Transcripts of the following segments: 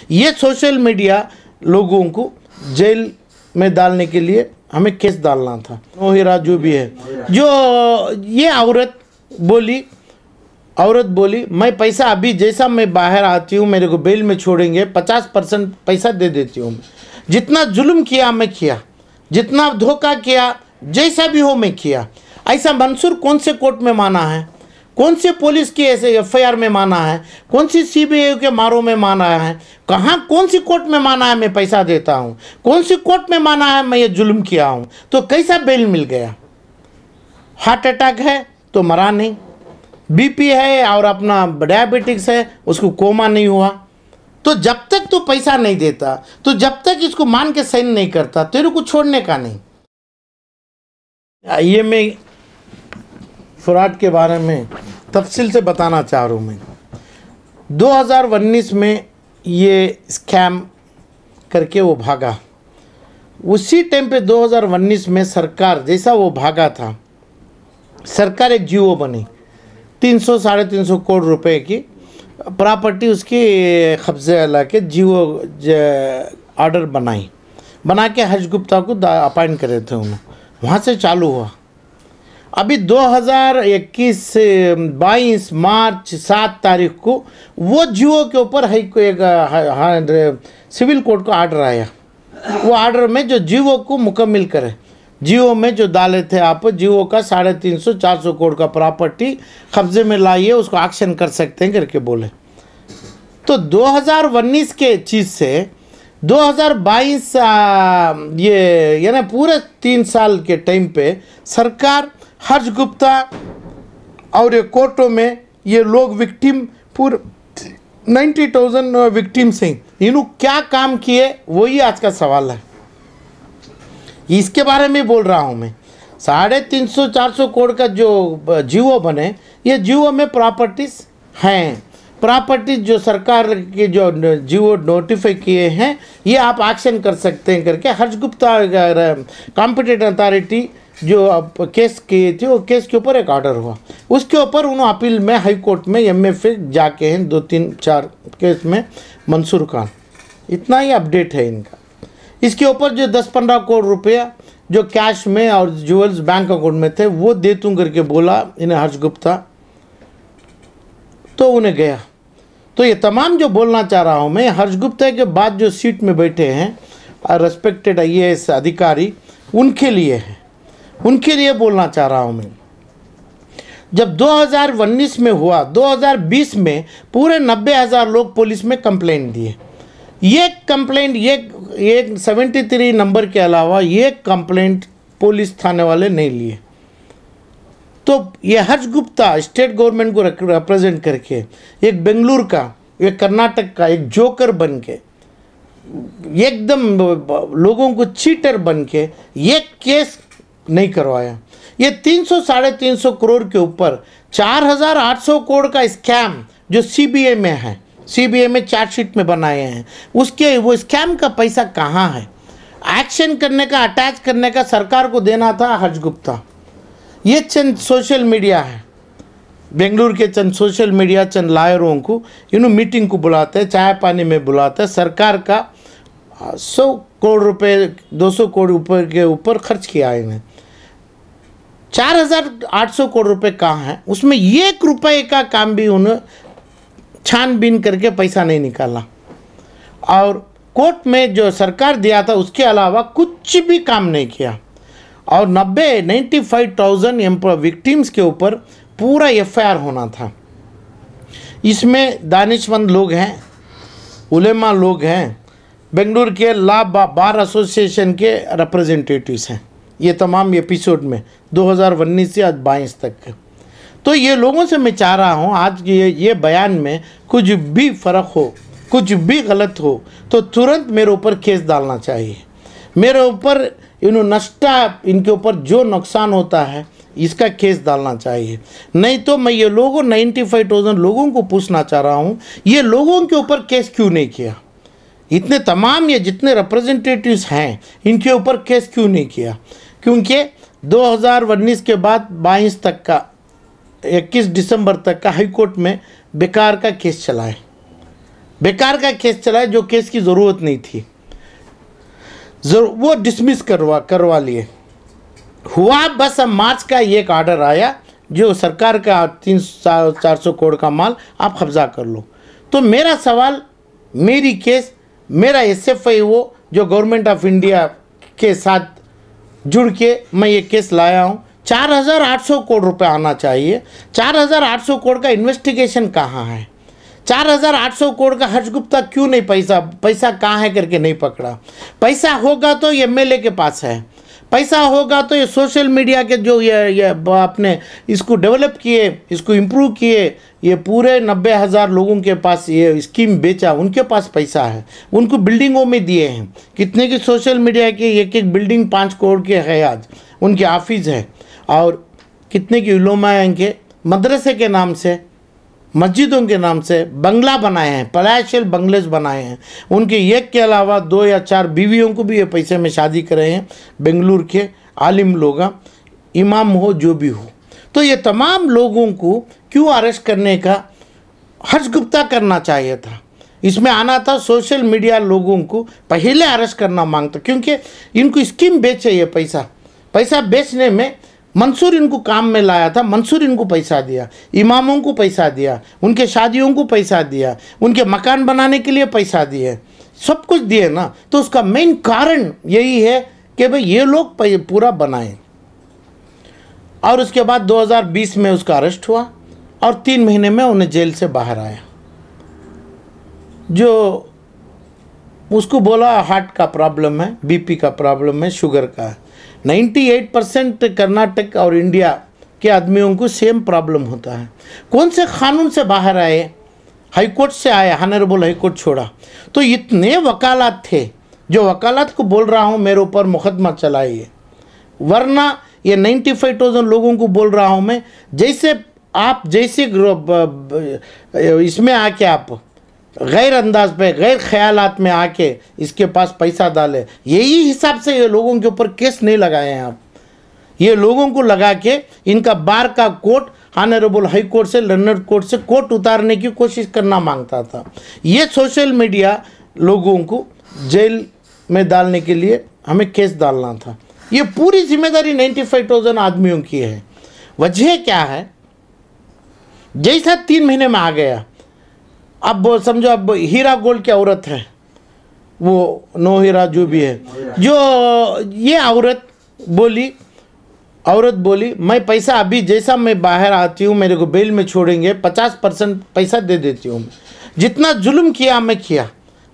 ये social media लोगों को जेल में डालने के लिए हमें केस डालना था। नोहिरा जो भी है, जो ये औरत बोली मैं पैसा अभी जैसा मैं बाहर आती हूँ मेरे को बेल में छोड़ेंगे 50% पैसा दे देती हूँ। जितना जुल्म किया मैं किया, जितना धोखा किया, जैसा भी हो मैं किया। ऐसा मंसूर कौन से कोर्ट में माना है, कौन से पुलिस की ऐसे एफआईआर में माना है, कौन सी सीबीआई के मारों में माना है, कहाँ कौन सी कोर्ट में माना है मैं पैसा देता हूँ, कौन सी कोर्ट में माना है मैं ये जुल्म किया हूँ। तो कैसा बेल मिल गया? हार्ट अटैक है तो मरा नहीं, बीपी है और अपना डायबिटिक्स है उसको कोमा नहीं हुआ। तो जब तक तो पैसा नहीं देता, तो जब तक इसको मान के साइन नहीं करता, तेरे को छोड़ने का नहीं। ये मैं फ्रॉड के बारे में तफसील से बताना चाह रहा हूँ। मैं 2019 में ये स्कैम करके वो भागा। उसी टाइम पे 2019 में सरकार जैसा वो भागा था, सरकार एक जीओ बनी, 300-350 करोड़ रुपए की प्रॉपर्टी उसकी कब्जे ला के जीओ ऑर्डर बना के हर्ष गुप्ता को अपॉइंट करे थे उन्होंने। वहाँ से चालू हुआ। अभी 2021 से 22 मार्च 7 तारीख को वो जियो के ऊपर एक सिविल कोर्ट का ऑर्डर आया। वो ऑर्डर में जो जियो को मुकम्मल करे, जियो में जो डाले थे आप, जियो का 350-400 करोड़ का प्रॉपर्टी कब्जे में लाइए, उसको एक्शन कर सकते हैं करके बोले। तो 2019 के चीज़ से 2022 ये ना पूरे 3 साल के टाइम पे सरकार हर्ष गुप्ता और ये कोर्टों में ये लोग विक्टिम पूरे 90,000 विक्टिम्स हैं। इन्होंने क्या काम किए वही आज का सवाल है। इसके बारे में बोल रहा हूँ मैं। 350-400 करोड़ का जो जियो बने, ये जियो में प्रॉपर्टीज हैं। प्रॉपर्टीज जो सरकार के जो जियो नोटिफाई किए हैं, ये आप एक्शन कर सकते हैं करके हर्ष गुप्ता कॉम्पिटेंट अथॉरिटी जो केस किए थे, वो केस के ऊपर एक ऑर्डर हुआ। उसके ऊपर उन्होंने अपील में हाई कोर्ट में MFA जाके हैं 2-3-4 केस में मंसूर खान। इतना ही अपडेट है इनका। इसके ऊपर जो 10-15 करोड़ रुपया जो कैश में और ज्वेल्स बैंक अकाउंट में थे वो दे दूँ करके बोला इन्हें हर्ष गुप्ता, तो उन्हें गया। तो ये तमाम जो बोलना चाह रहा हूँ मैं, हर्ष गुप्ता के बाद जो सीट में बैठे हैं रेस्पेक्टेड IAS अधिकारी, उनके लिए है, उनके लिए बोलना चाह रहा हूँ मैं। जब 2019 में हुआ, 2020 में पूरे 90,000 लोग पुलिस में कंप्लेंट दिए। ये कंप्लेंट ये 73 नंबर के अलावा ये कंप्लेंट पुलिस थाने वाले नहीं लिए। तो ये हर्ष गुप्ता स्टेट गवर्नमेंट को रिप्रेजेंट करके एक बेंगलुरु का, एक कर्नाटक का एक जोकर बन के, एकदम लोगों को चीटर बन के ये केस नहीं करवाया। ये 300-350 करोड़ के ऊपर 4,800 करोड़ का स्कैम जो CBI में है, CBI में चार्जशीट में बनाए हैं, उसके वो स्कैम का पैसा कहाँ है? एक्शन करने का, अटैच करने का सरकार को देना था हर्ष गुप्ता। ये चंद सोशल मीडिया है, बेंगलुरु के चंद सोशल मीडिया, चंद लायरों को इन्होंने मीटिंग को बुलाते हैं, चाय पानी में बुलाते हैं। सरकार का 100 करोड़ रुपए 200 करोड़ के ऊपर खर्च किया है इन्हें। 4,800 करोड़ रुपए कहाँ है? उसमें 1 रुपये का काम भी उन्हें छानबीन करके पैसा नहीं निकाला। और कोर्ट में जो सरकार दिया था उसके अलावा कुछ भी काम नहीं किया। और 95,000 विक्टिम्स के ऊपर पूरा FIR होना था। इसमें दानिशमंद लोग हैं, उलेमा लोग हैं, बेंगलुरु के लॉ बार एसोसिएशन के रिप्रेजेंटेटिव्स हैं। ये तमाम एपिसोड में 2019 से आज 22 तक। तो ये लोगों से मैं चाह रहा हूँ आज ये बयान में कुछ भी फ़र्क हो, कुछ भी गलत हो, तो तुरंत मेरे ऊपर केस डालना चाहिए। मेरे ऊपर इनके ऊपर जो नुकसान होता है इसका केस डालना चाहिए। नहीं तो मैं ये लोगों 95,000 लोगों को पूछना चाह रहा हूँ, ये लोगों के ऊपर केस क्यों नहीं किया? इतने तमाम ये जितने रिप्रेजेंटेटिव्स हैं इनके ऊपर केस क्यों नहीं किया? क्योंकि 2019 के बाद 22 तक का 21 दिसंबर तक का हाई कोर्ट में बेकार का केस चला है। बेकार का केस चला है, जो केस की ज़रूरत नहीं थी, वो डिसमिस करवा लिए। हुआ बस अब मार्च का एक ऑर्डर आया, जो सरकार का 300-400 करोड़ का माल आप कब्जा कर लो। तो मेरा सवाल, मेरी केस, मेरा SFIO जो गवर्नमेंट ऑफ इंडिया के साथ जुड़ के मैं ये केस लाया हूँ, 4800 करोड़ रुपए आना चाहिए। 4800 करोड़ का इन्वेस्टिगेशन कहाँ है? 4800 करोड़ का हर्ष गुप्ता क्यों नहीं पैसा कहाँ है करके नहीं पकड़ा? पैसा होगा तो MLA के पास है, पैसा होगा तो ये सोशल मीडिया के जो ये आपने इसको डेवलप किए, इसको इम्प्रूव किए, ये पूरे 90,000 लोगों के पास ये स्कीम बेचा, उनके पास पैसा है, उनको बिल्डिंगों में दिए हैं। कितने की सोशल मीडिया की एक बिल्डिंग 5 करोड़ के है आज, उनके ऑफिस है। और कितने की उलमा के मदरसे के नाम से, मस्जिदों के नाम से बंगला बनाए हैं, पलायशल बंगलेस बनाए हैं। उनके एक के अलावा 2 या 4 बीवियों को भी ये पैसे में शादी करे हैं, बेंगलुरु के आलिम लोग, इमाम हो जो भी हो। तो ये तमाम लोगों को क्यों अरेस्ट करने का हर्ष गुप्ता करना चाहिए था? इसमें आना था सोशल मीडिया लोगों को पहले अरेस्ट करना मांगता, क्योंकि इनको स्कीम बेचे, ये पैसा बेचने में मंसूर इनको काम में लाया था, मंसूर इनको पैसा दिया, इमामों को पैसा दिया, उनके शादियों को पैसा दिया, उनके मकान बनाने के लिए पैसा दिए, सब कुछ दिए ना। तो उसका मेन कारण यही है कि भाई ये लोग पूरा बनाए। और उसके बाद 2020 में उसका अरेस्ट हुआ और 3 महीने में उन्हें जेल से बाहर आया। जो उसको बोला हार्ट का प्रॉब्लम है, BP का प्रॉब्लम है, शुगर का है। 98% कर्नाटक और इंडिया के आदमियों को सेम प्रॉब्लम होता है। कौन से कानून से बाहर आए? हाई कोर्ट से आए, ऑनरेबल हाई कोर्ट छोड़ा। तो इतने वकालत थे, जो वकालत को बोल रहा हूँ मेरे ऊपर मुकदमा चलाइए, वरना ये 95,000 लोगों को बोल रहा हूँ मैं, जैसे इसमें आके आप गैर अंदाज पे, गैर ख्यालात में आके इसके पास पैसा डाले, यही हिसाब से ये लोगों के ऊपर केस नहीं लगाए हैं आप। ये लोगों को लगा के इनका बार का कोर्ट, ऑनरेबल हाई कोर्ट से, लंदन कोर्ट से कोर्ट उतारने की कोशिश करना मांगता था। ये सोशल मीडिया लोगों को जेल में डालने के लिए हमें केस डालना था। ये पूरी जिम्मेदारी 95,000 आदमियों की है। वजह क्या है? जैसा 3 महीने में आ गया, अब समझो, अब हीरा गोल्ड की औरत है, वो नो हीरा जो भी है, जो ये औरत बोली मैं पैसा अभी जैसा मैं बाहर आती हूँ, मेरे को बेल में छोड़ेंगे, 50% पैसा दे देती हूँ। जितना जुल्म किया मैं किया,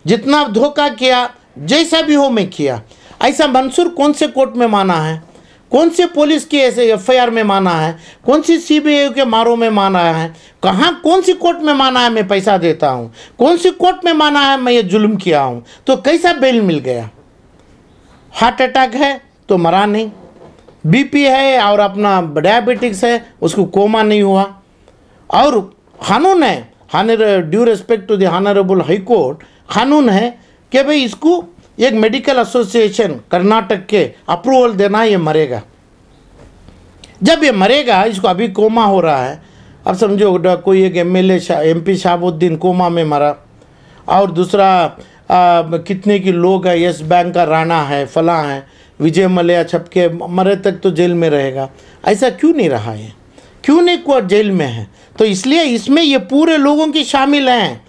जितना धोखा किया, जैसा भी हो मैं किया। ऐसा मंसूर कौन से कोर्ट में माना है? कौन से पुलिस के ऐसे FIR में माना है? कौन सी CBI के मारों में माना है? कहाँ कौन सी कोर्ट में माना है मैं पैसा देता हूँ? कौन सी कोर्ट में माना है मैं ये जुल्म किया हूँ? तो कैसा बेल मिल गया? हार्ट अटैक है तो मरा नहीं, BP है और अपना डायबिटिक्स है, उसको कोमा नहीं हुआ। और कानून है, due respect to the honourable high court, कानून है कि भाई इसको एक मेडिकल एसोसिएशन कर्नाटक के अप्रूवल देना, ये मरेगा। जब ये मरेगा, इसको अभी कोमा हो रहा है, अब समझो कोई एक MLA MP शहाबुद्दीन कोमा में मरा, और दूसरा कितने की लोग है, यस बैंक का राणा है, फला है, विजय मल्ल्या छपके मरे तक तो जेल में रहेगा। ऐसा क्यों नहीं रहा है? क्यों नहीं कोर्ट जेल में है? तो इसलिए इसमें ये पूरे लोगों की शामिल हैं,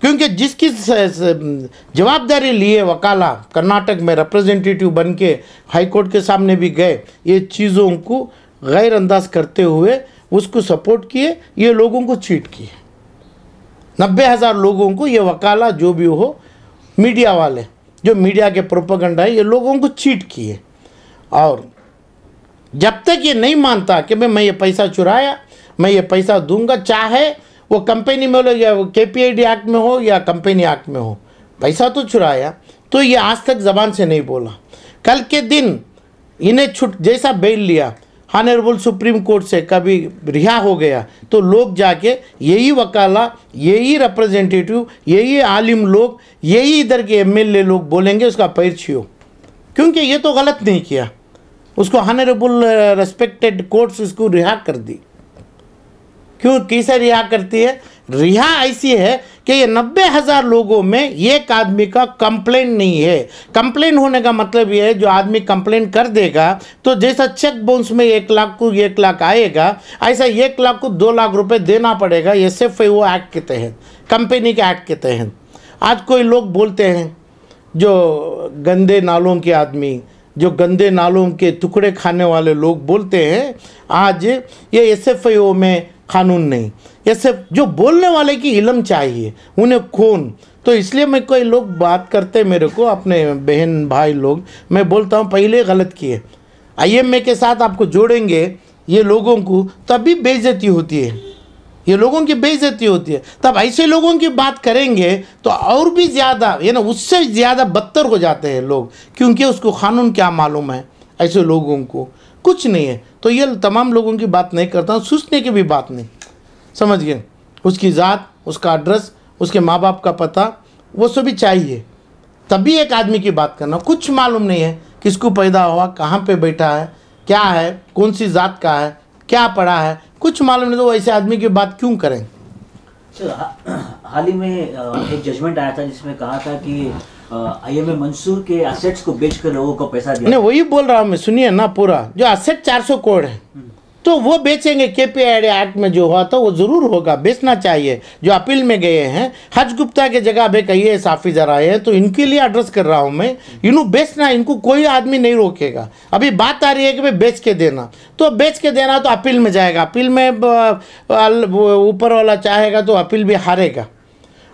क्योंकि जिसकी जवाबदारी लिए वकाला कर्नाटक में रिप्रेजेंटेटिव बन के हाई कोर्ट के सामने भी गए, ये चीज़ों को गैर अंदाज करते हुए उसको सपोर्ट किए, ये लोगों को चीट किए। 90,000 लोगों को ये वकाला जो भी हो, मीडिया वाले जो मीडिया के प्रोपेगेंडा है, ये लोगों को चीट किए। और जब तक ये नहीं मानता कि मैं ये पैसा चुराया, मैं ये पैसा दूंगा, चाहे वो कंपनी में हो या KPID एक्ट में हो या कंपनी एक्ट में हो, पैसा तो चुराया। तो ये आज तक ज़बान से नहीं बोला। कल के दिन इन्हें जैसा बेल लिया ऑनरेबल सुप्रीम कोर्ट से, कभी रिहा हो गया, तो लोग जाके यही वकाला, यही रिप्रेजेंटेटिव, यही आलिम लोग, यही इधर के MLA लोग बोलेंगे उसका पैर छुओ, क्योंकि ये तो गलत नहीं किया। उसको ऑनरेबल रेस्पेक्टेड कोर्ट्स उसको रिहा कर दी। क्यों किसे रिहा करती है? रिहा ऐसी है कि ये 90,000 लोगों में एक आदमी का कंप्लेंट नहीं है। कंप्लेंट होने का मतलब ये है जो आदमी कंप्लेंट कर देगा तो जैसा चेक बाउंस में 1 लाख को 1 लाख आएगा, ऐसा 1 लाख को 2 लाख रुपए देना पड़ेगा SFIO एक्ट के तहत, कंपनी के एक्ट के तहत। आज कोई लोग बोलते हैं जो गंदे नालों के आदमी, जो गंदे नालों के टुकड़े खाने वाले लोग बोलते हैं आज ये SFIO में कानून नहीं। ऐसे जो बोलने वाले की इल्म चाहिए, उन्हें कौन? तो इसलिए मैं कोई लोग बात करते मेरे को, अपने बहन भाई लोग, मैं बोलता हूँ पहले गलत किए। IMA के साथ आपको जोड़ेंगे ये लोगों को तभी बेइज्जती होती है, ये लोगों की बेइज्जती होती है। तब ऐसे लोगों की बात करेंगे तो और भी ज़्यादा उससे ज़्यादा बदतर हो जाते हैं लोग, क्योंकि उसको कानून क्या मालूम है, ऐसे लोगों को कुछ नहीं है। तो ये तमाम लोगों की बात नहीं करता हूँ, सोचने की भी बात नहीं, समझ गए? उसकी ज़ात, उसका एड्रेस, उसके माँ बाप का पता, वो सभी चाहिए, तभी एक आदमी की बात करना। कुछ मालूम नहीं है किसको पैदा हुआ, कहाँ पे बैठा है, क्या है, कौन सी ज़ात का है, क्या पढ़ा है, कुछ मालूम नहीं, तो ऐसे आदमी की बात क्यों करें? हाल ही में एक जजमेंट आया था जिसमें कहा था कि IMA मंसूर के एसेट्स को बेचकर लोगों को पैसा दिया। नहीं, वही बोल रहा हूँ मैं, सुनिए ना पूरा। जो एसेट 400 करोड़ है तो वो बेचेंगे, KPI एक्ट में जो हुआ था वो ज़रूर होगा, बेचना चाहिए। जो अपील में गए हैं, हर्ष गुप्ता के जगह पे कहिए ऑफिसर आए हैं, तो इनके लिए एड्रेस कर रहा हूँ मैं, इन्हों बेचना, इनको कोई आदमी नहीं रोकेगा। अभी बात आ रही है कि भाई बेच के देना, तो बेच के देना तो अपील में जाएगा, अपील में ऊपर वाला चाहेगा तो अपील भी हारेगा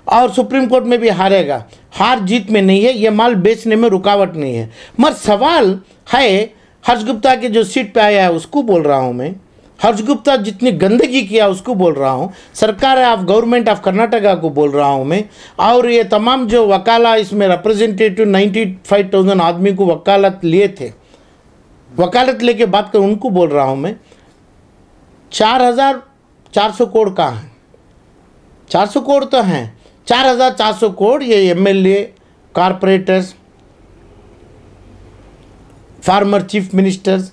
और सुप्रीम कोर्ट में भी हारेगा। हार जीत में नहीं है, ये माल बेचने में रुकावट नहीं है। मगर सवाल है हर्ष गुप्ता के जो सीट पे आया है उसको बोल रहा हूँ मैं, हर्ष गुप्ता जितनी गंदगी किया उसको बोल रहा हूँ, सरकार ऑफ गवर्नमेंट ऑफ कर्नाटका को बोल रहा हूँ मैं, और ये तमाम जो वकाला इसमें रिप्रेजेंटेटिव 95,000 आदमी को वकालत लिए थे, वकालत लेके बात कर, उनको बोल रहा हूँ मैं। 4,400 करोड़ कहाँ है? 400 करोड़ तो हैं, 4,400 करोड़ ये MLA, corporators, farmer chief ministers,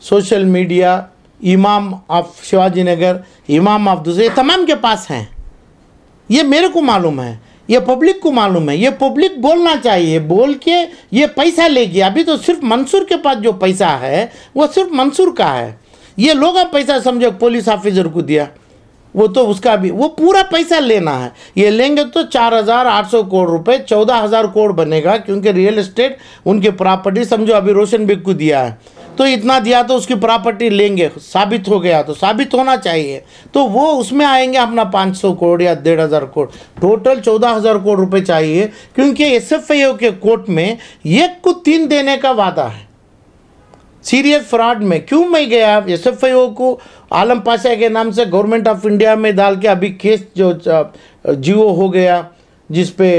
social media, इमाम ऑफ शिवाजी नगर, इमाम ऑफ दूसरे, तमाम के पास हैं। ये मेरे को मालूम है, ये पब्लिक को मालूम है, ये पब्लिक बोलना चाहिए, बोल के ये पैसा लेगी। अभी तो सिर्फ मंसूर के पास जो पैसा है वो सिर्फ मंसूर का है। ये लोग अब पैसा समझो पुलिस ऑफिसर को दिया, वो तो उसका भी वो पूरा पैसा लेना है। ये लेंगे तो 4,800 करोड़ रुपए, 14,000 करोड़ बनेगा, क्योंकि रियल एस्टेट उनकी प्रॉपर्टी समझो अभी रोशन बेग को दिया है, तो इतना दिया तो उसकी प्रॉपर्टी लेंगे, साबित हो गया तो साबित होना चाहिए, तो वो उसमें आएंगे अपना 500 करोड़ या 1,500 करोड़, टोटल 14,000 करोड़ रुपए चाहिए। क्योंकि SFIO के कोर्ट में 1 को 3 देने का वादा है। सीरियस फ्रॉड में क्यों मैं गया? SFIO को आलम पाशा के नाम से गवर्नमेंट ऑफ इंडिया में डाल के अभी केस जो जीओ हो गया, जिस पे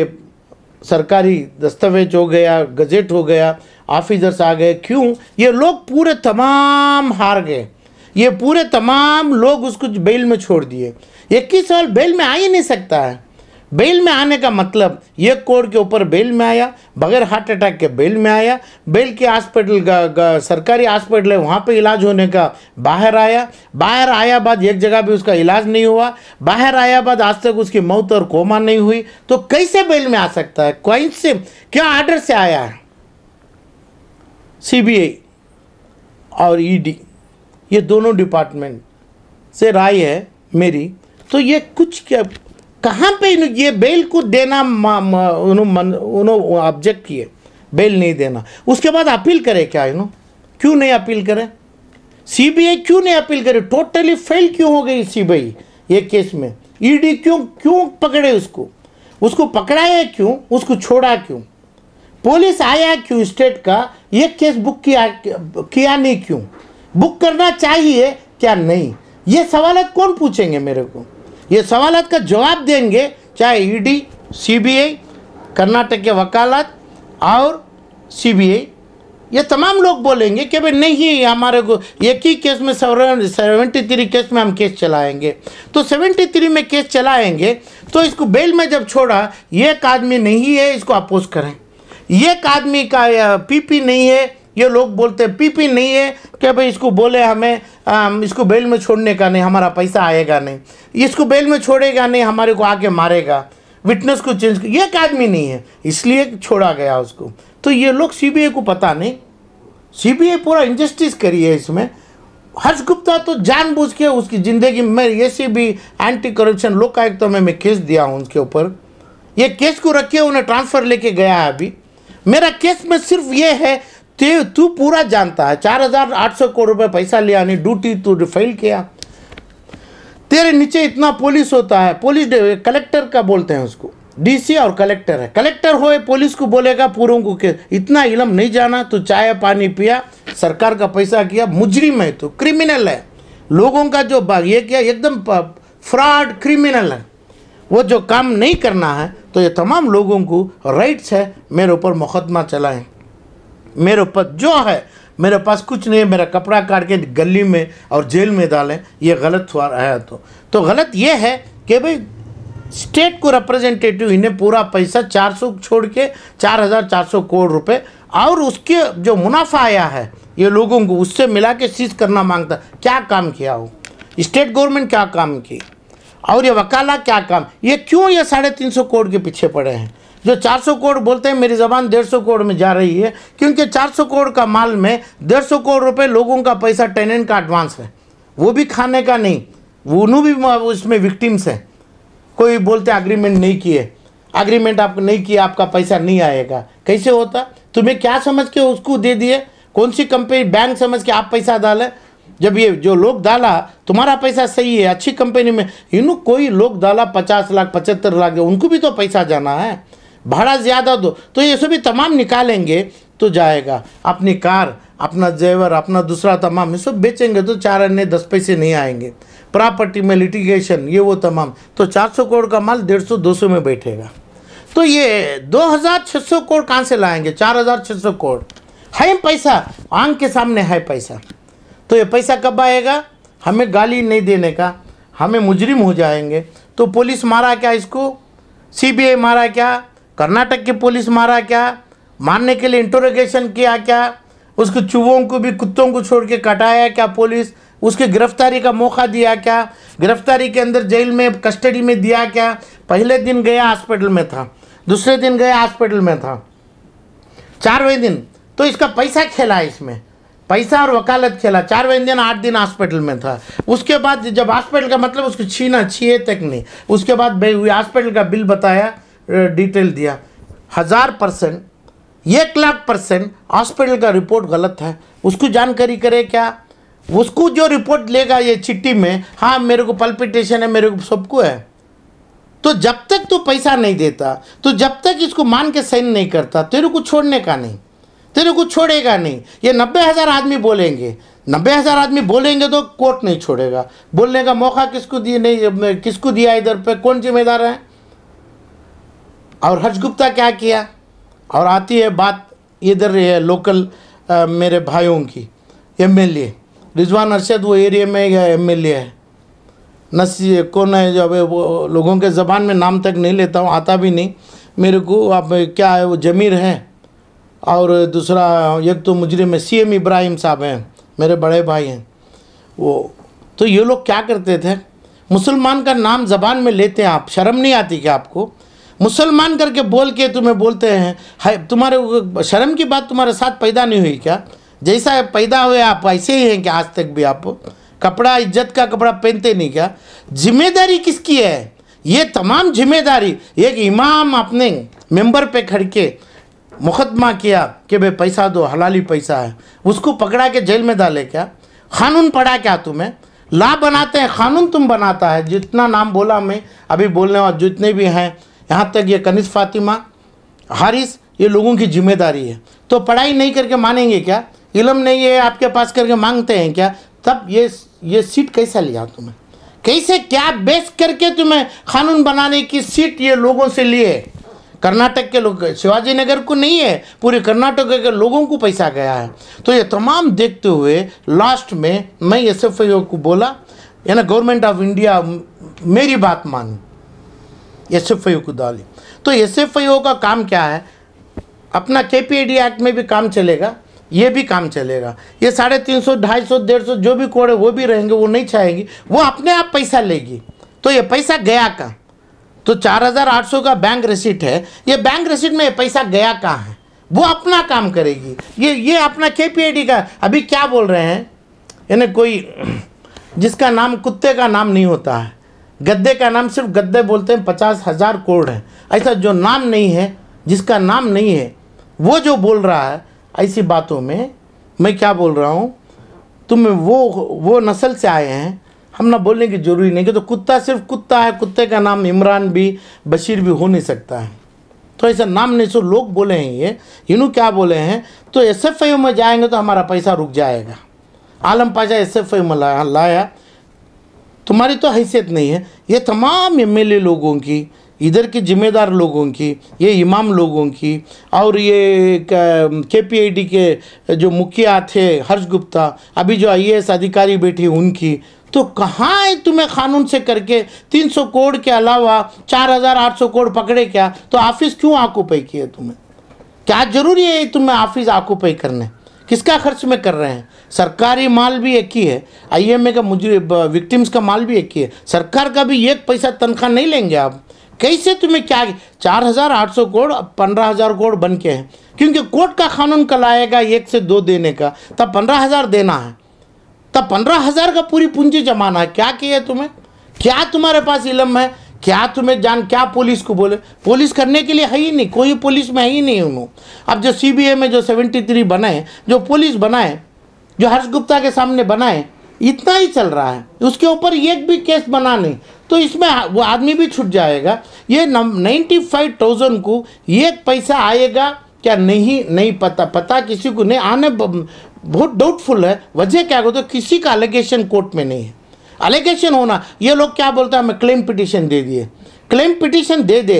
सरकारी दस्तावेज हो गया, गजेट हो गया, ऑफिसर्स आ गए। क्यों? ये लोग पूरे तमाम हार गए, ये पूरे तमाम लोग उसको बेल में छोड़ दिए। 21 साल बेल में आ ही नहीं सकता है। बेल में आने का मतलब 1 करोड़ के ऊपर बेल में आया, बगैर हार्ट अटैक के बेल में आया, बेल के हॉस्पिटल सरकारी हॉस्पिटल है वहाँ पे इलाज होने का बाहर आया, बाहर आया बाद एक जगह भी उसका इलाज नहीं हुआ, बाहर आया बाद आज तक उसकी मौत और कोमा नहीं हुई, तो कैसे बेल में आ सकता है? कौन से क्या ऑर्डर से आया है? CBI और ED ये दोनों डिपार्टमेंट से राय है मेरी। तो ये कुछ क्या कहाँ पे ये बेल को देना उन्होंने ऑब्जेक्ट किए, बेल नहीं देना, उसके बाद अपील करे क्या? क्यों नहीं अपील करे? CBI क्यों नहीं अपील करे? टोटली फेल क्यों हो गई CBI ये केस में? ED क्यों पकड़े उसको पकड़ाया क्यों? उसको छोड़ा क्यों? पुलिस आया क्यों? स्टेट का ये केस बुक किया नहीं क्यों? बुक करना चाहिए क्या नहीं? ये सवालात कौन पूछेंगे मेरे को? ये सवालात का जवाब देंगे चाहे ED, CBI, कर्नाटक के वकालत और CBI, ये तमाम लोग बोलेंगे कि भाई नहीं, हमारे को एक ही केस में 73 केस में हम केस चलाएंगे। तो 73 में केस चलाएंगे तो इसको बेल में जब छोड़ा, एक आदमी नहीं है इसको अपोज करें, एक आदमी का PP नहीं है ये लोग बोलते हैं पीपी नहीं है कि भाई इसको बोले हमें इसको बेल में छोड़ने का नहीं, हमारा पैसा आएगा नहीं, इसको बेल में छोड़ेगा नहीं, हमारे को आके मारेगा, विटनेस को चेंज, ये एक आदमी नहीं है इसलिए छोड़ा गया उसको। तो ये लोग सीबीआई को पता नहीं, सीबीआई पूरा इंजस्टिस करी है इसमें। हर्ष गुप्ता तो जानबूझ के उसकी ज़िंदगी में ऐसे भी एंटी करप्शन लोकायुक्त में मैं केस दिया हूँ उसके ऊपर, ये केस को रखे उन्हें ट्रांसफ़र लेके गया है। अभी मेरा केस में सिर्फ ये है तू पूरा जानता है 4,800 करोड़ रुपए पैसा लिया नहीं, ड्यूटी तू फेल किया, तेरे नीचे इतना पुलिस होता है, पुलिस कलेक्टर का बोलते हैं उसको, डीसी और कलेक्टर है, कलेक्टर होए पुलिस को बोलेगा पूरों को के इतना इलम नहीं जाना, तू चाय पानी पिया, सरकार का पैसा किया, मुजरिम है, तो क्रिमिनल है, लोगों का जो ये किया एकदम फ्रॉड क्रिमिनल है, वो जो काम नहीं करना है। तो ये तमाम लोगों को राइट्स है मेरे ऊपर मुकदमा चलाएं, मेरे ऊपर जो है, मेरे पास कुछ नहीं है, मेरा कपड़ा काट के गली में और जेल में डालें, ये गलत हुआ है। तो गलत ये है कि भाई स्टेट को रिप्रेजेंटेटिव इन्हें पूरा पैसा 400 छोड़ के 4,400 करोड़ रुपए और उसके जो मुनाफा आया है ये लोगों को उससे मिला के सीज करना मांगता। क्या काम किया हो स्टेट गवर्नमेंट, क्या काम की, और ये वकाला क्या काम, ये क्यों ये 350 करोड़ के पीछे पड़े हैं। जो 400 करोड़ बोलते हैं मेरी ज़बान 150 करोड़ में जा रही है, क्योंकि 400 करोड़ का माल में 150 करोड़ रुपए लोगों का पैसा टेनेंट का एडवांस है, वो भी खाने का नहीं, वो भी उसमें विक्टिम्स हैं। कोई बोलते अग्रीमेंट नहीं किए, अग्रीमेंट आपको नहीं किया आपका पैसा नहीं आएगा, कैसे होता, तुम्हें क्या समझ के उसको दे दिए, कौन सी कंपनी बैंक समझ के आप पैसा डालें, जब ये जो लोग डाला तुम्हारा पैसा सही है अच्छी कंपनी में, कोई लोग डाला 50 लाख 75 लाख, उनको भी तो पैसा जाना है, भाड़ा ज़्यादा दो, तो ये सभी तमाम निकालेंगे तो जाएगा, अपनी कार अपना जेवर अपना दूसरा तमाम ये सब बेचेंगे तो 4 अन्य 10 पैसे नहीं आएंगे, प्रॉपर्टी में लिटिगेशन ये वो तमाम, तो 400 करोड़ का माल 150-200 में बैठेगा। तो ये 2,600 करोड़ कहाँ से लाएंगे, 4,600 करोड़ है पैसा, आंख के सामने है पैसा। तो ये पैसा कब आएगा, हमें गाली नहीं देने का, हमें मुजरिम हो जाएंगे। तो पुलिस मारा क्या इसको, सीबीआई मारा क्या, कर्नाटक की पुलिस मारा क्या, मारने के लिए इंटरोगेशन किया क्या, उसको चूहों को भी कुत्तों को छोड़ के कटाया क्या पुलिस, उसकी गिरफ्तारी का मौका दिया क्या, गिरफ्तारी के अंदर जेल में कस्टडी में दिया क्या, पहले दिन गया हॉस्पिटल में था, दूसरे दिन गया हॉस्पिटल में था, 4वें दिन तो इसका पैसा खेला, इसमें पैसा और वकालत खेला, 4वें दिन 8 दिन हॉस्पिटल में था। उसके बाद जब हॉस्पिटल का मतलब उसको छीए तक नहीं, उसके बाद हॉस्पिटल का बिल बताया, डिटेल दिया, 1000%, 1,00,000% हॉस्पिटल का रिपोर्ट गलत है, उसको जानकारी करे क्या, उसको जो रिपोर्ट लेगा ये चिट्ठी में, हाँ मेरे को पल्पिटेशन है, मेरे को सबको है, तो जब तक तू पैसा नहीं देता, तो जब तक इसको मान के साइन नहीं करता, तेरे को छोड़ने का नहीं, तेरे को छोड़ेगा नहीं। ये 90,000 आदमी बोलेंगे, 90,000 आदमी बोलेंगे तो कोर्ट नहीं छोड़ेगा, बोलने का मौका किसको दिए नहीं, किसको दिया, इधर पे कौन जिम्मेदार है। और हर्ष गुप्ता क्या किया, और आती है बात इधर लोकल मेरे भाइयों की, एमएलए रिजवान अरशद, वो एरिया में एमएलए है, नसी कौन है जो वो लोगों के ज़बान में नाम तक नहीं लेता हूँ, आता भी नहीं मेरे को, अब क्या है वो जमीर है, और दूसरा एक तो मुजरिम में सीएम इब्राहिम साहब हैं, मेरे बड़े भाई हैं वो। तो ये लोग क्या करते थे, मुसलमान का नाम ज़बान में लेते हैं, आप शर्म नहीं आती क्या आपको, मुसलमान करके बोल के तुम्हें बोलते हैं, है तुम्हारे शर्म की बात तुम्हारे साथ पैदा नहीं हुई क्या, जैसा पैदा हुए आप ऐसे ही हैं कि आज तक भी आप कपड़ा इज्जत का कपड़ा पहनते नहीं क्या। जिम्मेदारी किसकी है, ये तमाम जिम्मेदारी एक इमाम अपने मेंबर पे खड़ के मुकदमा किया कि भाई पैसा दो, हलाली पैसा है, उसको पकड़ा के जेल में डाले क्या, कानून पढ़ा क्या तुम्हें, ला बनाते हैं कानून तुम बनाता है। जितना नाम बोला मैं अभी बोलने वाले जितने भी हैं, यहाँ तक ये कनिज़ फातिमा हारिस, ये लोगों की जिम्मेदारी है। तो पढ़ाई नहीं करके मानेंगे क्या, इल्म नहीं है आपके पास करके मांगते हैं क्या, तब ये सीट कैसा लिया तुम्हें, कैसे क्या बेस करके तुम्हें कानून बनाने की सीट ये लोगों से लिए। कर्नाटक के लोग, शिवाजी नगर को नहीं है, पूरे कर्नाटक के लोगों को पैसा गया है। तो ये तमाम देखते हुए लास्ट में मैं एसएफआईओ को बोला, ये ना गवर्नमेंट ऑफ इंडिया मेरी बात मानी, एसएफआईओ को डाली। तो एसएफआईओ का काम क्या है, अपना केपीएडी एक्ट में भी काम चलेगा, ये भी काम चलेगा। ये 350, 250, 150 जो भी कोड है वो भी रहेंगे, वो नहीं चाहेंगी, वो अपने आप पैसा लेगी। तो ये पैसा गया कहाँ? तो 4800 का बैंक रिसीट है, ये बैंक रिसीट में ये पैसा गया कहाँ है? वो अपना काम करेगी। ये अपना KPID का अभी क्या बोल रहे हैं, यानी कोई जिसका नाम कुत्ते का नाम नहीं होता है, गद्दे का नाम सिर्फ गद्दे बोलते हैं, 50,000 करोड़ है। ऐसा जो नाम नहीं है, जिसका नाम नहीं है, वो जो बोल रहा है ऐसी बातों में, मैं क्या बोल रहा हूँ, तुम वो नस्ल से आए हैं, हम ना बोलने की जरूरी नहीं कि तो कुत्ता सिर्फ कुत्ता है, कुत्ते का नाम इमरान भी बशीर भी हो नहीं सकता है। तो ऐसा नाम नहीं, सो लोग बोले हैं ये इन्हों क्या बोले हैं, तो SFI में जाएंगे तो हमारा पैसा रुक जाएगा। आलम पाशा SFI में लाया, तुम्हारी तो हैसियत नहीं है। ये तमाम MLA लोगों की, इधर के जिम्मेदार लोगों की, ये इमाम लोगों की, और ये KPID के जो मुखिया थे हर्ष गुप्ता, अभी जो IAS अधिकारी बैठी उनकी, तो कहाँ है तुम्हें कानून से करके 300 करोड़ के अलावा 4800 करोड़ पकड़े क्या? तो ऑफिस क्यों ऑक्यूपाई किए तुम्हें? क्या जरूरी है तुम्हें ऑफिस ऑक्यूपाई करने? किसका खर्च में कर रहे हैं? सरकारी माल भी एक ही है, IMA का मुझे विक्टिम्स का माल भी एक ही है, सरकार का भी एक पैसा तनख्वाह नहीं लेंगे आप। कैसे तुम्हें क्या 4800 करोड़ 15,000 करोड़ बन के हैं? क्योंकि कोर्ट का कानून कल आएगा 1 से 2 देने का, तब 15,000 देना है, तब 15,000 का पूरी पूंजी जमाना है। क्या किया तुम्हें? क्या तुम्हारे पास इल्म है? क्या तुम्हें क्या पुलिस को बोले? पुलिस करने के लिए है ही नहीं, कोई पुलिस में है ही नहीं उन्होंने। अब जो CBI में जो 73 बनाए, जो पुलिस बनाए, जो हर्ष गुप्ता के सामने बनाए, इतना ही चल रहा है, उसके ऊपर एक भी केस बना नहीं। तो इसमें वो आदमी भी छूट जाएगा। ये 95,000 को एक पैसा आएगा क्या नहीं पता किसी को नहीं आने, बहुत डाउटफुल है। वजह क्या हो, तो किसी का अलिगेशन कोर्ट में नहीं है। अलिगेशन होना, ये लोग क्या बोलते हैं, हमें क्लेम पिटीशन दे दिए, क्लेम पिटीशन दे दे,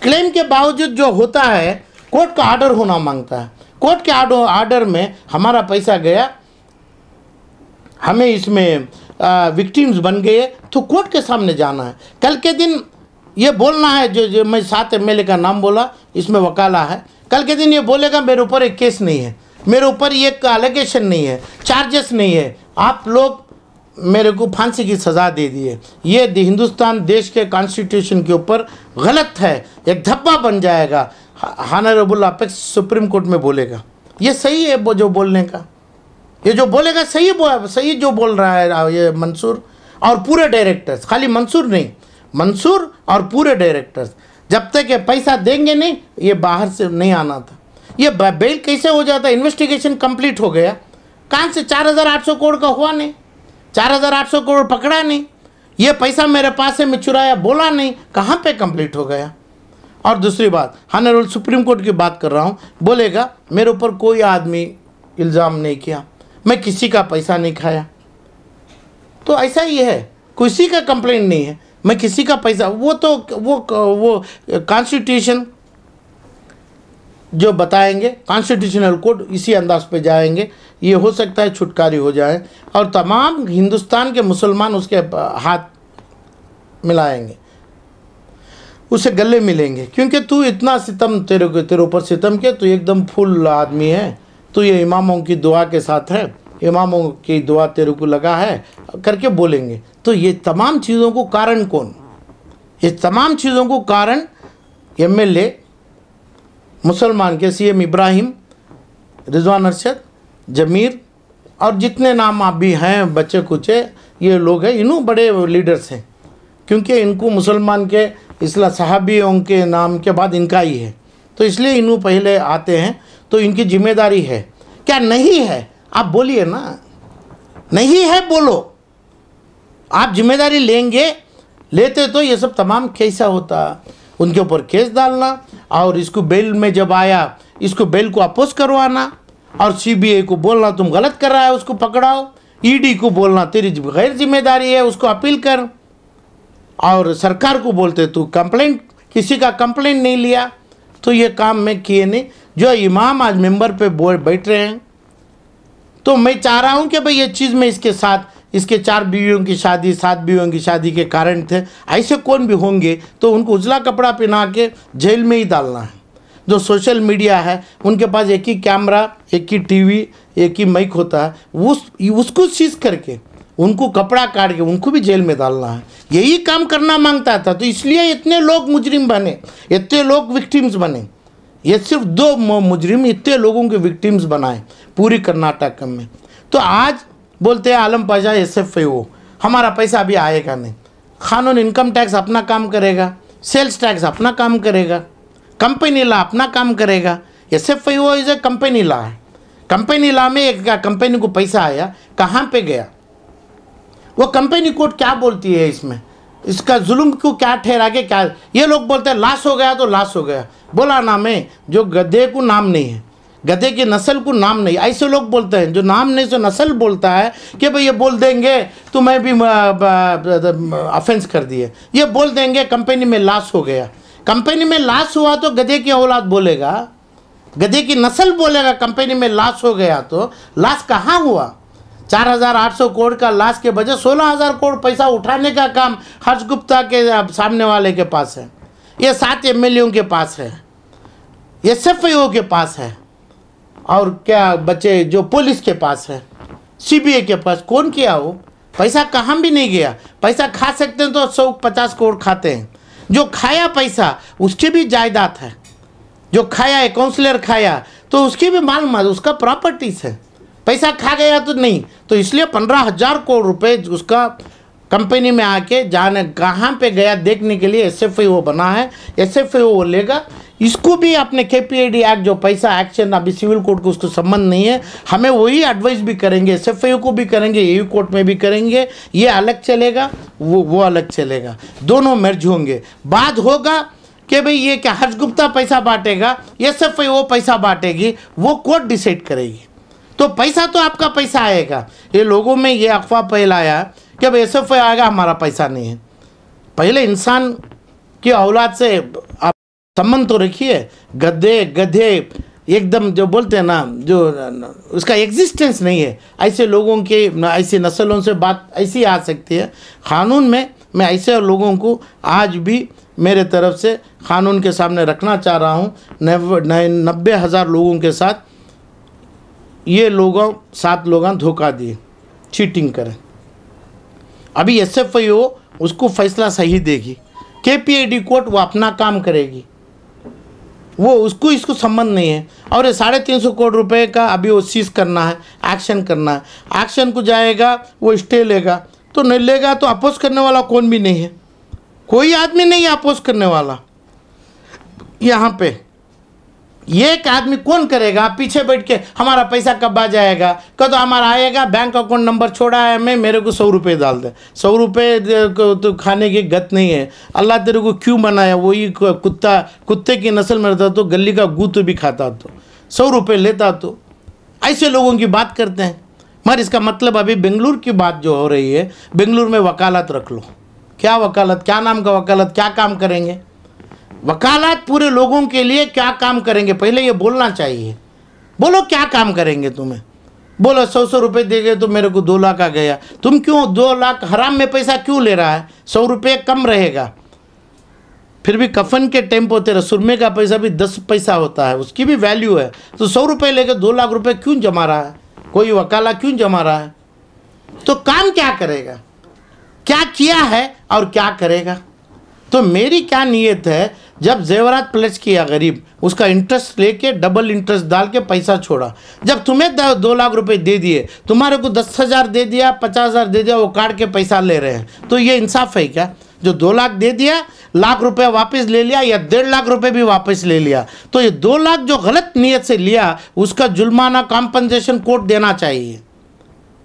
क्लेम के बावजूद जो होता है कोर्ट का ऑर्डर होना मांगता है। कोर्ट के ऑर्डर में हमारा पैसा गया, हमें इसमें विक्टिम्स बन गए, तो कोर्ट के सामने जाना है। कल के दिन ये बोलना है, जो मैं 7 MLA का नाम बोला, इसमें वकाला है, कल के दिन ये बोलेगा मेरे ऊपर एक केस नहीं है, मेरे ऊपर एक एलिगेशन नहीं है, चार्जेस नहीं है, आप लोग मेरे को फांसी की सज़ा दे दिए। ये हिंदुस्तान देश के कॉन्स्टिट्यूशन के ऊपर गलत है, एक धब्बा बन जाएगा। हानरेबल अपेक्स सुप्रीम कोर्ट में बोलेगा, ये सही है वो जो बोलने का, ये जो बोलेगा सही जो बोल रहा है ये मंसूर और पूरे डायरेक्टर्स, खाली मंसूर नहीं, मंसूर और पूरे डायरेक्टर्स, जब तक ये पैसा देंगे नहीं, ये बाहर से नहीं आना था। ये बेल कैसे हो जाता? इन्वेस्टिगेशन कंप्लीट हो गया, कहाँ से 4800 करोड़ का हुआ नहीं, 4800 करोड़ पकड़ा नहीं, ये पैसा मेरे पास है मैं चुराया बोला नहीं, कहाँ पे कंप्लीट हो गया? और दूसरी बात, हानरेबल सुप्रीम कोर्ट की बात कर रहा हूँ, बोलेगा मेरे ऊपर कोई आदमी इल्ज़ाम नहीं किया, मैं किसी का पैसा नहीं खाया। तो ऐसा ही है, किसी का कंप्लेंट नहीं है, मैं किसी का पैसा, वो कॉन्स्टिट्यूशन जो बताएंगे, कॉन्स्टिट्यूशनल कोर्ट इसी अंदाज पे जाएंगे, ये हो सकता है छुटकारी हो जाए और तमाम हिंदुस्तान के मुसलमान उसके हाथ मिलाएंगे, उसे गले मिलेंगे। क्योंकि तू इतना सितम, तेरे ऊपर सितम के, तू एकदम फुल आदमी है, तो ये इमामों की दुआ के साथ है, इमामों की दुआ तेरे को लगा है करके बोलेंगे। तो ये तमाम चीज़ों को कारण कौन? ये तमाम चीज़ों को कारण MLA मुसलमान के CM इब्राहिम, रिजवान अरशद, जमीर और जितने नाम आप भी हैं, बच्चे कुचे ये लोग हैं, इन्हों बड़े लीडर्स हैं, क्योंकि इनको मुसलमान के इसला सहाबियों के नाम के बाद इनका ही है, तो इसलिए इन्हों पहले आते हैं। तो इनकी जिम्मेदारी है। क्या नहीं है? आप बोलिए ना, नहीं है बोलो, आप जिम्मेदारी लेते तो ये सब तमाम कैसा होता? उनके ऊपर केस डालना और इसको बेल में जब आया इसको बेल को अपोज करवाना और CBI को बोलना तुम गलत कर रहा है उसको पकड़ाओ, ED को बोलना तेरी गैर जिम्मेदारी है उसको अपील कर, और सरकार को बोलते तू कंप्लेंट, किसी का कंप्लेंट नहीं लिया। तो ये काम मैं किए नहीं। जो इमाम आज मेंबर पे बैठ रहे हैं, तो मैं चाह रहा हूँ कि भाई ये चीज़ में इसके साथ, इसके 4 बीवियों की शादी, 7 बीवियों की शादी के कारण थे, ऐसे कौन भी होंगे तो उनको उजला कपड़ा पहना के जेल में ही डालना है। जो सोशल मीडिया है उनके पास एक ही कैमरा, एक ही टीवी, एक ही माइक होता है, उसको सीज करके उनको कपड़ा काट के उनको भी जेल में डालना है, यही काम करना मांगता था। तो इसलिए इतने लोग मुजरिम बने, इतने लोग विक्टिम्स बने। ये सिर्फ 2 मुजरिम इतने लोगों के विक्टिम्स बनाए पूरी कर्नाटक में। तो आज बोलते हैं आलम पाशा SFIO, हमारा पैसा अभी आएगा नहीं। कानून इनकम टैक्स अपना काम करेगा, सेल्स टैक्स अपना काम करेगा, कंपनी लॉ अपना काम करेगा। SFIO is a company law है। कंपनी लॉ में एक कंपनी को पैसा आया, कहाँ पे गया, वो कंपनी कोर्ट क्या बोलती है इसमें, इसका जुल्म को क्या ठहरा के क्या। ये लोग बोलते हैं लॉस हो गया तो लॉस हो गया, बोला नाम है, जो गधे को नाम नहीं है, गधे की नस्ल को नाम नहीं। ऐसे लोग बोलते हैं जो नाम नहीं से नस्ल बोलता है कि भाई ये बोल देंगे तो मैं भी ऑफेंस कर दिए, ये बोल देंगे कंपनी में लॉस हो गया। कंपनी में लॉस हुआ तो गधे की औलाद बोलेगा, गधे की नस्ल बोलेगा कंपनी में लॉस हो गया। तो लॉस कहाँ हुआ? 4800 करोड़ का लॉस के बजाय 16000 करोड़ पैसा उठाने का काम हर्ष गुप्ता के सामने वाले के पास है, ये 7 MLA के पास है, SFIO के पास है, और क्या बचे जो पुलिस के पास है, CBI के पास। कौन किया वो? पैसा कहाँ भी नहीं गया। पैसा खा सकते हैं तो 150 करोड़ खाते हैं, जो खाया पैसा उसके भी जायदाद है, जो खाया है काउंसलर खाया तो उसकी भी माल उसका प्रॉपर्टीज है। पैसा खा गया तो नहीं, तो इसलिए 15,000 करोड़ रुपए उसका कंपनी में आके जाने कहाँ पे गया देखने के लिए SFIO बना है। SFIO लेगा, इसको भी अपने KPID एक्ट जो पैसा एक्शन, अभी सिविल कोर्ट को उसको संबंध नहीं है, हमें वही एडवाइस भी करेंगे, SFIO को भी करेंगे, EU कोर्ट में भी करेंगे। ये अलग चलेगा, वो अलग चलेगा, दोनों मर्ज होंगे। बात होगा कि भाई ये क्या हर्ष गुप्ता पैसा बांटेगा, SFIO पैसा बांटेगी, वो कोर्ट डिसाइड करेगी। तो पैसा तो आपका पैसा आएगा। ये लोगों में ये अफवाह फैलाया कि अब SFIO आएगा, हमारा पैसा नहीं है। पहले इंसान की औलाद से आप संबंध तो रखिए। गधे एकदम जो बोलते हैं ना, जो उसका एग्जिस्टेंस नहीं है, ऐसे लोगों के, ऐसी नस्लों से बात ऐसी आ सकती है। कानून में मैं ऐसे लोगों को आज भी मेरे तरफ से कानून के सामने रखना चाह रहा हूँ। 90,000 लोगों के साथ ये लोगों 7 लोग धोखा दिए, चीटिंग करें। अभी SFIO उसको फैसला सही देगी, KPID कोर्ट वो अपना काम करेगी, वो उसको इसको संबंध नहीं है। और ये 350 करोड़ रुपए का अभी वो सीज करना है, एक्शन करना है। एक्शन को जाएगा, वो स्टे लेगा तो नहीं लेगा तो अपोज करने वाला कौन भी नहीं है, कोई आदमी नहीं है अपोज करने वाला। यहाँ पे एक आदमी कौन करेगा? पीछे बैठ के हमारा पैसा कब आ जाएगा, कब तो हमारा आएगा, बैंक अकाउंट नंबर छोड़ा है मैं, मेरे को 100 रुपये डाल दे। 100 रुपये तो खाने की गत नहीं है। अल्लाह तेरे को क्यों बनाया? वही कुत्ते की नस्ल में रहता तो गली का गूत भी खाता, तो 100 रुपये लेता। तो ऐसे लोगों की बात करते हैं। मगर इसका मतलब अभी बेंगलुरु की बात जो हो रही है, बेंगलुरु में वकालत रख लो। क्या वकालत, क्या नाम का वकालत, क्या काम करेंगे? वकालत पूरे लोगों के लिए क्या काम करेंगे? पहले ये बोलना चाहिए। बोलो क्या काम करेंगे तुम्हें? बोलो 100 रुपये देंगे तो मेरे को 2 लाख आ गया। तुम क्यों 2 लाख हराम में पैसा क्यों ले रहा है? 100 रुपये कम रहेगा। फिर भी कफन के टाइम पर तेरा सुरमे का पैसा भी 10 पैसा होता है, उसकी भी वैल्यू है। तो 100 रुपये लेकर 2 लाख रुपये क्यों जमा रहा है? कोई वकाला क्यों जमा रहा है? तो काम क्या करेगा? क्या किया है और क्या करेगा? तो मेरी क्या नीयत है, जब जेवरात प्लेस किया गरीब, उसका इंटरेस्ट लेके डबल इंटरेस्ट डाल के पैसा छोड़ा। जब तुम्हें 2 लाख रुपए दे दिए, तुम्हारे को 10,000 दे दिया, 50,000 दे दिया, वो काट के पैसा ले रहे हैं। तो ये इंसाफ है क्या? जो 2 लाख दे दिया, लाख रुपए वापस ले लिया, या 1.5 लाख रुपए भी वापस ले लिया। तो ये 2 लाख जो गलत नीयत से लिया, उसका जुल्माना कॉम्पनसेशन कोर्ट देना चाहिए।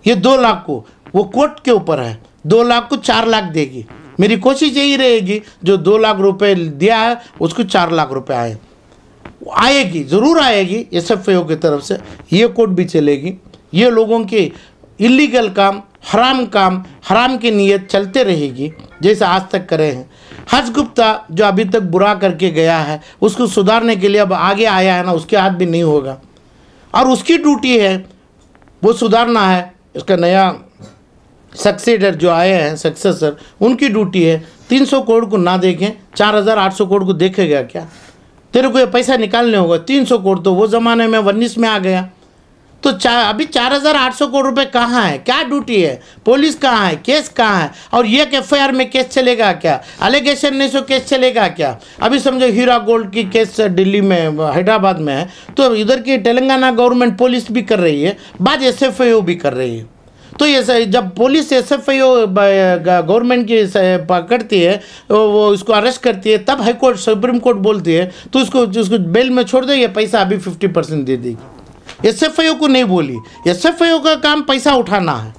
ये 2 लाख को वो कोर्ट के ऊपर है, 2 लाख को 4 लाख देगी। मेरी कोशिश यही रहेगी, जो 2 लाख रुपए दिया है उसको 4 लाख रुपए आएगी, ज़रूर आएगी SFIO की तरफ से। ये कोर्ट भी चलेगी। ये लोगों की इलीगल काम, हराम की नीयत चलते रहेगी जैसे आज तक करे हैं। हर्ष गुप्ता जो अभी तक बुरा करके गया है, उसको सुधारने के लिए अब आगे आया है ना, उसके हाथ भी नहीं होगा। और उसकी ड्यूटी है वो सुधारना है। इसका नया सक्सेसर जो आए हैं, उनकी ड्यूटी है 300 करोड़ को ना देखें, 4,800 करोड़ को देखेगा क्या? तेरे को ये पैसा निकालने होगा 300 करोड़, तो वो ज़माने में 19 में आ गया। तो अभी 4,800 करोड़ रुपए कहाँ है? क्या ड्यूटी है? पुलिस कहाँ है? केस कहाँ है? और ये FIR में केस चलेगा क्या? एलिगेशन नहीं सो केस चलेगा क्या? अभी समझो हीरा गोल्ड की केस दिल्ली में, हैदराबाद में है, तो इधर की तेलंगाना गवर्नमेंट पुलिस भी कर रही है, बाद SFIO भी कर रही है। तो ये जब पुलिस SFIO गवर्नमेंट की पकड़ती है, वो उसको अरेस्ट करती है, तब हाईकोर्ट सुप्रीम कोर्ट बोलती है तो उसको बेल में छोड़ दे, ये पैसा अभी 50% दे देगी। SFIO को नहीं बोली। SFIO का काम पैसा उठाना है,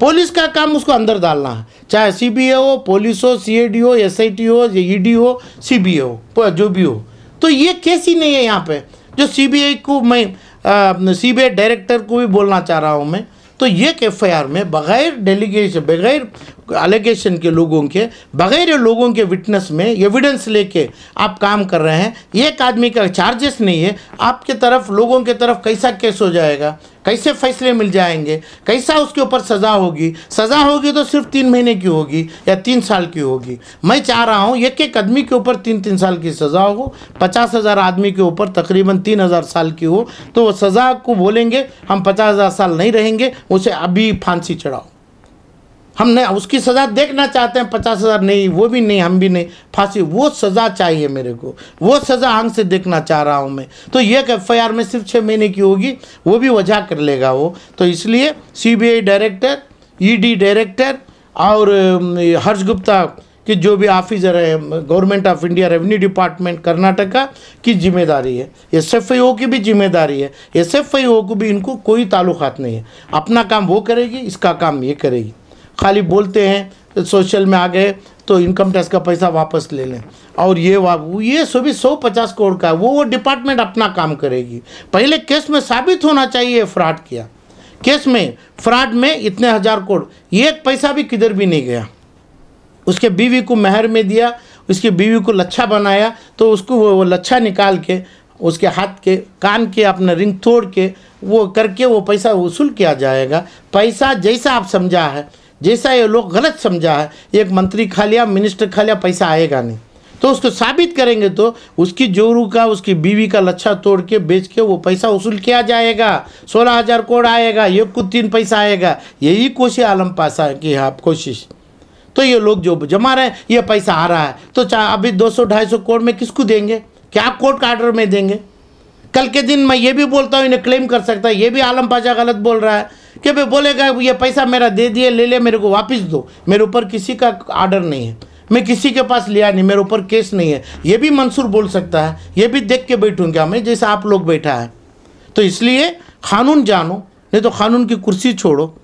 पुलिस का काम उसको अंदर डालना है, चाहे CBI हो, पुलिस हो, CID हो, SIT हो, ED हो, CBI हो, जो भी हो। तो ये केस ही नहीं है यहाँ पे। जो CBI को मैं CBI डायरेक्टर को भी बोलना चाह रहा हूँ मैं, तो ये FIR में बगैर डेलीगेशन, बगैर एलिगेशन के लोगों के, बगैर लोगों के विटनेस में एविडेंस लेके आप काम कर रहे हैं। एक आदमी का चार्जेस नहीं है, आपके तरफ लोगों के तरफ कैसा केस हो जाएगा, कैसे फैसले मिल जाएंगे, कैसा उसके ऊपर सज़ा होगी। सज़ा होगी तो सिर्फ 3 महीने की होगी या 3 साल की होगी। मैं चाह रहा हूँ एक आदमी के ऊपर 3-3 साल की सज़ा हो, 50,000 आदमी के ऊपर तकरीबन 3,000 साल की हो, तो वो सज़ा को बोलेंगे हम 50,000 साल नहीं रहेंगे, उसे अभी फांसी चढ़ाओ। हम नहीं उसकी सज़ा देखना चाहते हैं, 50,000 नहीं, वो भी नहीं, हम भी नहीं, फांसी। वो सज़ा चाहिए मेरे को, वो सज़ा आंख से देखना चाह रहा हूँ मैं। तो ये FIR में सिर्फ 6 महीने की होगी, वो भी वजह कर लेगा वो। तो इसलिए CBI डायरेक्टर, ED डायरेक्टर और हर्ष गुप्ता कि जो भी ऑफिसर है government of India revenue department Karnataka की जिम्मेदारी है, SFIO की भी जिम्मेदारी है। SFIO को भी इनको कोई ताल्लुकात नहीं है, अपना काम वो करेगी, इसका काम ये करेगी। खाली बोलते हैं सोशल में आ गए तो इनकम टैक्स का पैसा वापस ले लें, और ये सभी 150 करोड़ का वो डिपार्टमेंट अपना काम करेगी। पहले केस में साबित होना चाहिए फ्रॉड किया, केस में फ्रॉड में इतने 1000 करोड़, एक पैसा भी किधर भी नहीं गया। उसके बीवी को मेहर में दिया, उसकी बीवी को लच्छा बनाया, तो उसको वो लच्छा निकाल के उसके हाथ के कान के अपना रिंग तोड़ के वो करके वो पैसा वसूल किया जाएगा। पैसा जैसा आप समझा है, जैसा ये लोग गलत समझा है, एक मंत्री खा लिया, मिनिस्टर खा लिया, पैसा आएगा नहीं। तो उसको साबित करेंगे तो उसकी जोरू का, उसकी बीवी का लच्छा तोड़ के बेच के वो पैसा वसूल किया जाएगा। 16,000 करोड़ आएगा, ये कुछ 3 पैसा आएगा। यही कोशिश आलम पासा की आप कोशिश। तो ये लोग जो जमा रहे हैं, ये पैसा आ रहा है, तो अभी 200-250 करोड़ में किसको देंगे? क्या कोर्ट का ऑर्डर में देंगे? कल के दिन मैं ये भी बोलता हूँ, इन्हें क्लेम कर सकता है, ये भी आलम पाशा गलत बोल रहा है कि भाई बोलेगा ये पैसा मेरा दे दिए, ले ले, मेरे को वापस दो, मेरे ऊपर किसी का ऑर्डर नहीं है, मैं किसी के पास लिया नहीं, मेरे ऊपर केस नहीं है। ये भी मंसूर बोल सकता है, ये भी देख के बैठूंगा मैं जैसा आप लोग बैठा है। तो इसलिए कानून जानो, नहीं तो कानून की कुर्सी छोड़ो,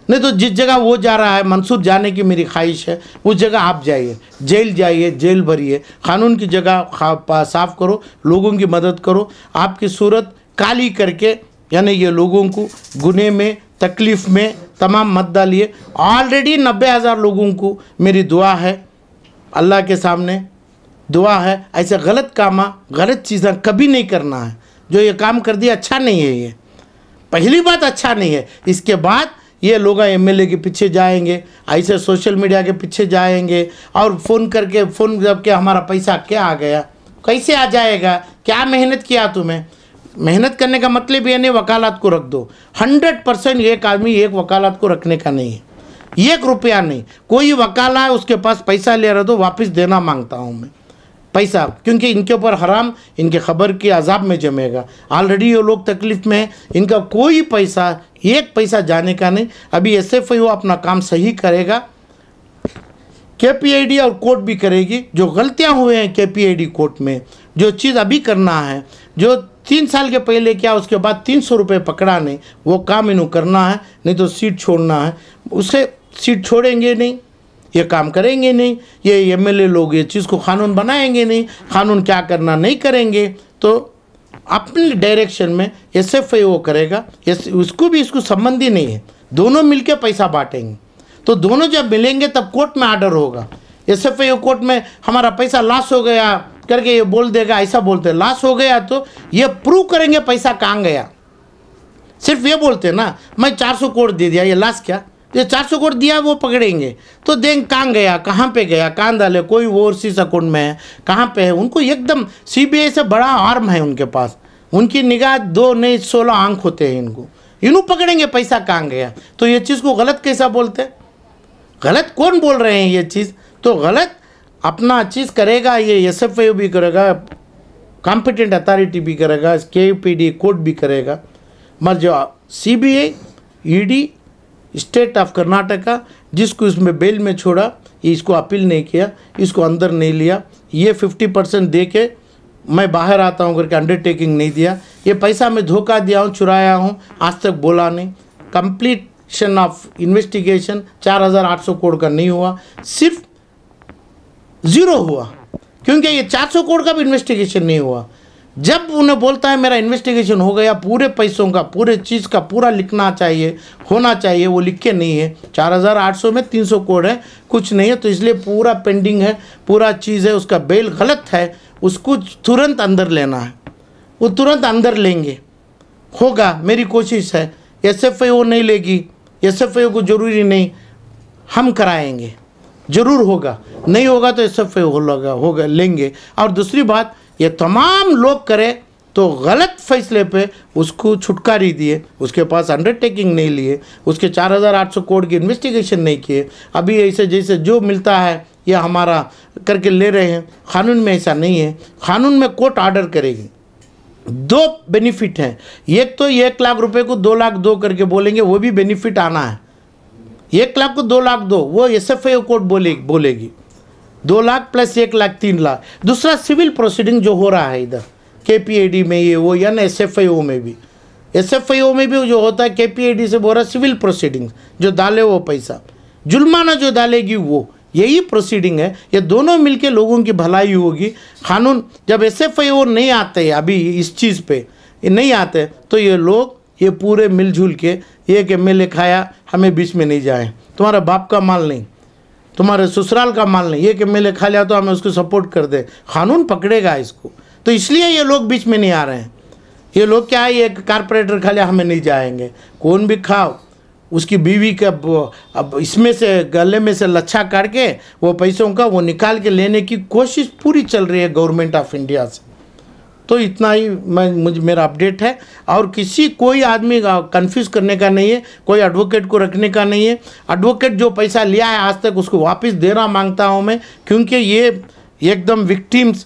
नहीं तो जिस जगह वो जा रहा है, मंसूर जाने की मेरी ख्वाहिश है, उस जगह आप जाइए, जाइए, जेल भरिए, कानून की जगह साफ करो, लोगों की मदद करो। आपकी सूरत काली करके यानी ये लोगों को गुने में, तकलीफ़ में तमाम मत डालिए। ऑलरेडी 90,000 लोगों को मेरी दुआ है, अल्लाह के सामने दुआ है, ऐसे गलत काम, गलत चीज़ें कभी नहीं करना है। जो ये काम कर दिया अच्छा नहीं है, ये पहली बात अच्छा नहीं है। इसके बाद ये लोग MLA के पीछे जाएंगे, ऐसे सोशल मीडिया के पीछे जाएंगे और फ़ोन करके हमारा पैसा क्या आ गया, कैसे आ जाएगा, क्या मेहनत किया तुम्हें? मेहनत करने का मतलब ये नहीं वकालत को रख दो। 100% एक आदमी एक वकालत को रखने का नहीं है, 1 रुपया नहीं। कोई वकाला है उसके पास पैसा ले रहा तो वापस देना मांगता हूँ मैं पैसा, क्योंकि इनके ऊपर हराम, इनके खबर के अजाब में जमेगा। ऑलरेडी ये लोग तकलीफ़ में हैं, इनका कोई पैसा, 1 पैसा जाने का नहीं। अभी SFIO अपना काम सही करेगा, KPID और कोर्ट भी करेगी। जो गलतियां हुए हैं KPID कोर्ट में, जो चीज़ अभी करना है, जो 3 साल के पहले क्या उसके बाद 300 रुपये पकड़ा नहीं, वो काम इन्हों करना है, नहीं तो सीट छोड़ना है। उसे सीट छोड़ेंगे नहीं, ये काम करेंगे नहीं, ये MLA लोग ये चीज़ को कानून बनाएंगे नहीं, कानून क्या करना नहीं करेंगे। तो अपने डायरेक्शन में SFIO करेगा, उसको भी इसको संबंधी नहीं है, दोनों मिलके पैसा बांटेंगे। तो दोनों जब मिलेंगे तब कोर्ट में ऑर्डर होगा। SFIO कोर्ट में हमारा पैसा लॉस हो गया करके ये बोल देगा, ऐसा बोलते हैं लॉस हो गया तो ये प्रूव करेंगे पैसा कहाँ गया। सिर्फ ये बोलते हैं ना मैं 400 करोड़ दे दिया, ये लॉस क्या? ये 400 करोड़ दिया वो पकड़ेंगे तो देंगे कहाँ गया, कहाँ पे गया, कहाँ डाले, कोई ओवरसीज अकाउंट में है, कहाँ पे है। उनको एकदम सीबीआई से बड़ा आर्म है उनके पास, उनकी निगाह 2 नहीं 16 आंख होते हैं इनको, इन्हों पकड़ेंगे पैसा कहाँ गया। तो ये चीज़ को गलत कैसा बोलते हैं? गलत कौन बोल रहे हैं ये चीज़? तो गलत अपना चीज़ करेगा ये एसएफआईओ भी करेगा, कॉम्पिटेंट अथॉरिटी भी करेगा, केपीडी कोर्ट भी करेगा, मगर जो CBI ED state of Karnataka जिसको इसमें बेल में छोड़ा, इसको अपील नहीं किया, इसको अंदर नहीं लिया, ये 50% दे के मैं बाहर आता हूँ करके अंडरटेकिंग नहीं दिया, ये पैसा मैं धोखा दिया हूँ, चुराया हूँ, आज तक बोला नहीं। कंप्लीशन ऑफ इन्वेस्टिगेशन 4800 करोड़ का नहीं हुआ, सिर्फ 0 हुआ, क्योंकि ये 400 करोड़ का भी इन्वेस्टिगेशन नहीं हुआ। जब उन्हें बोलता है मेरा इन्वेस्टिगेशन हो गया, पूरे पैसों का, पूरे चीज़ का पूरा लिखना चाहिए, होना चाहिए, वो लिख के नहीं है। 4800 में 300 करोड़ है, कुछ नहीं है, तो इसलिए पूरा पेंडिंग है, पूरा चीज़ है, उसका बेल गलत है, उसको तुरंत अंदर लेना है, वो तुरंत अंदर लेंगे, होगा, मेरी कोशिश है। एसएफआईओ नहीं लेगी, एसएफआईओ को ज़रूरी नहीं, हम कराएंगे, ज़रूर होगा, नहीं होगा तो एसएफआईओ होगा लेंगे। और दूसरी बात, ये तमाम लोग करें तो गलत फैसले पे उसको छुटकारी दिए, उसके पास अंडरटेकिंग नहीं लिए, उसके 4800 करोड़ की इन्वेस्टिगेशन नहीं किए, अभी ऐसे जैसे जो मिलता है ये हमारा करके ले रहे हैं। कानून में ऐसा नहीं है, कानून में कोर्ट ऑर्डर करेगी। 2 बेनिफिट हैं, एक तो 1 लाख रुपए को 2 लाख दो करके बोलेंगे, वो भी बेनिफिट आना है। 1 लाख को 2 लाख दो, वो एसएफआईओ कोर्ट बोलेगी 2 लाख प्लस 1 लाख 3 लाख। दूसरा सिविल प्रोसीडिंग जो हो रहा है इधर केपीएडी में, ये वो या ना एसएफआईओ में भी, एसएफआईओ में भी जो होता है केपीएडी से बोल रहा सिविल प्रोसीडिंग, जो डाले वो पैसा, जुर्माना जो डालेगी वो, यही प्रोसीडिंग है। ये दोनों मिलके लोगों की भलाई होगी। कानून जब एसएफआईओ नहीं आते, अभी इस चीज़ पे नहीं आते, तो ये लोग ये पूरे मिलजुल के एक एमएलए खाया, हमें बीच में नहीं जाए, तुम्हारा बाप का माल नहीं, तुम्हारे ससुराल का माल नहीं, एक एमएलए खा लिया तो हमें उसको सपोर्ट कर दे, कानून पकड़ेगा इसको। तो इसलिए ये लोग बीच में नहीं आ रहे हैं। ये लोग क्या है, एक कारपोरेटर खा लिया हमें नहीं जाएंगे, कौन भी खाओ, उसकी बीवी का अब इसमें से गले में से लच्छा काट के वो पैसों का वो निकाल के लेने की कोशिश पूरी चल रही है गवर्नमेंट ऑफ इंडिया से। तो इतना ही मेरा अपडेट है, और किसी कोई आदमी कंफ्यूज करने का नहीं है, कोई एडवोकेट को रखने का नहीं है। एडवोकेट जो पैसा लिया है आज तक उसको वापस देना मांगता हूं मैं, क्योंकि ये एकदम विक्टिम्स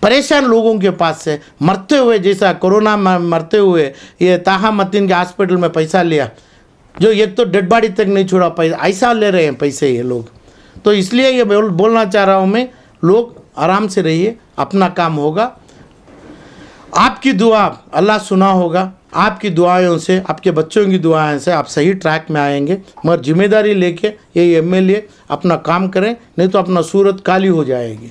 परेशान लोगों के पास से मरते हुए, जैसा कोरोना में मरते हुए ये ताहा मतीन के हॉस्पिटल में पैसा लिया, जो एक तो डेड बॉडी तक नहीं छोड़ा, पैसा ऐसा ले रहे हैं पैसे ये लोग। तो इसलिए ये बोलना चाह रहा हूँ मैं, लोग आराम से रहिए, अपना काम होगा। आपकी दुआ अल्लाह सुना होगा, आपकी दुआओं से, आपके बच्चों की दुआओं से आप सही ट्रैक में आएंगे। मगर जिम्मेदारी लेके ये एमएलए अपना काम करें, नहीं तो अपना सूरत काली हो जाएगी।